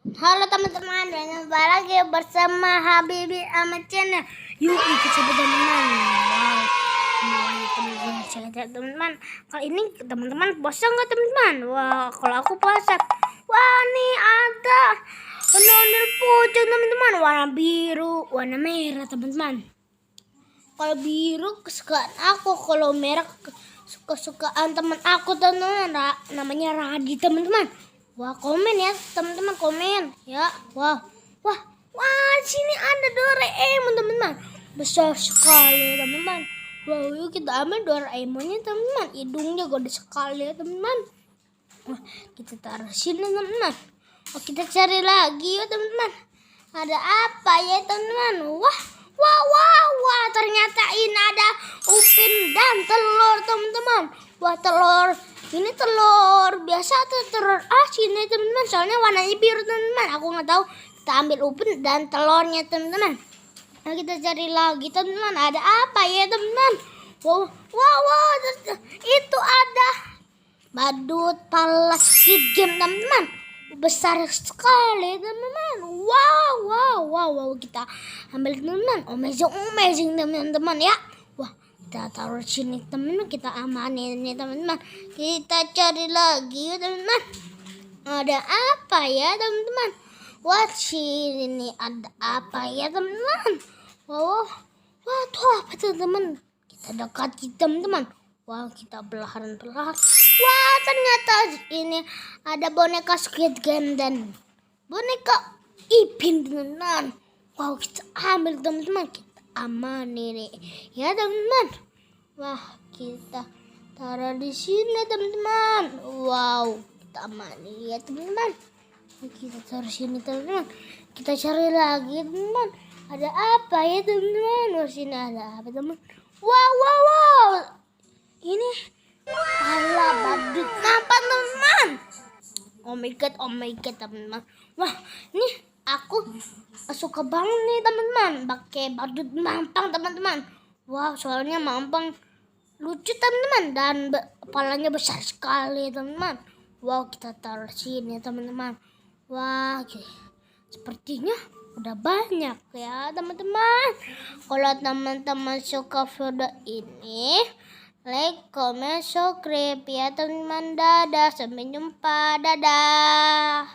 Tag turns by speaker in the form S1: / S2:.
S1: Halo teman-teman, jumpa lagi bersama Habibi Ahmad Channel. Yuk ikut sama teman-teman. Wow, semuanya teman-teman. Kali ini teman-teman puasa nggak teman-teman? Wah, kalau aku puasa. Wah, nih ada ondel-ondel pocong teman-teman. Warna biru, warna merah teman-teman. Kalau biru kesukaan aku, kalau merah kesukaan teman aku teman-teman. Namanya Radi teman-teman. Wah, komen ya teman-teman, komen ya. Wah, sini ada Doraemon teman-teman, besar sekali teman-teman. Wow, yuk kita ambil Doraemonnya teman-teman, hidungnya gede sekali ya teman-teman. Wah, kita taruh sini teman-teman. Oh, kita cari lagi ya teman-teman, ada apa ya teman-teman. Wah, ternyata ini ada Upin dan telur teman-teman. Wah, telur ini telur biasa atau telur asin ya teman-teman, soalnya warnanya biru teman-teman. Aku nggak tahu. Kita ambil Upin dan telurnya teman-teman. Nah, kita cari lagi teman-teman, ada apa ya teman-teman. Wow, itu ada badut palas Squid Game teman-teman, besar sekali teman-teman. Wow, kita ambil teman-teman. Amazing teman-teman ya. Wah, kita taruh sini teman-teman, kita amanin ini teman-teman. Kita cari lagi ya teman-teman, ada apa ya teman-teman. Wah, sini ada apa ya teman-teman. Wah, tuh apa teman-teman. Kita dekati teman-teman. Wah, kita perlahan. Wah, ternyata ini ada boneka Squid Game dan boneka Ipin teman-teman. Wow, kita ambil teman-teman, kita amanin ya teman-teman. Wah, kita taruh di sini teman-teman. Wow, kita amanin ya teman-teman. Kita taruh sini teman-teman. Kita cari lagi teman-teman. Ada apa ya teman-teman? Sini ada apa teman? Wow. Ini pala badut nampak teman-teman. Oh my god teman-teman. Wah, ini aku suka banget nih teman-teman pakai badut mampang teman-teman. Wow, soalnya mampang lucu teman-teman dan kepalanya besar sekali teman-teman. Wow, kita taruh sini teman-teman. Wah, sepertinya udah banyak ya teman-teman. Kalau teman-teman suka video ini, like, comment, subscribe ya teman-teman. Dadah, sampai jumpa, dadah.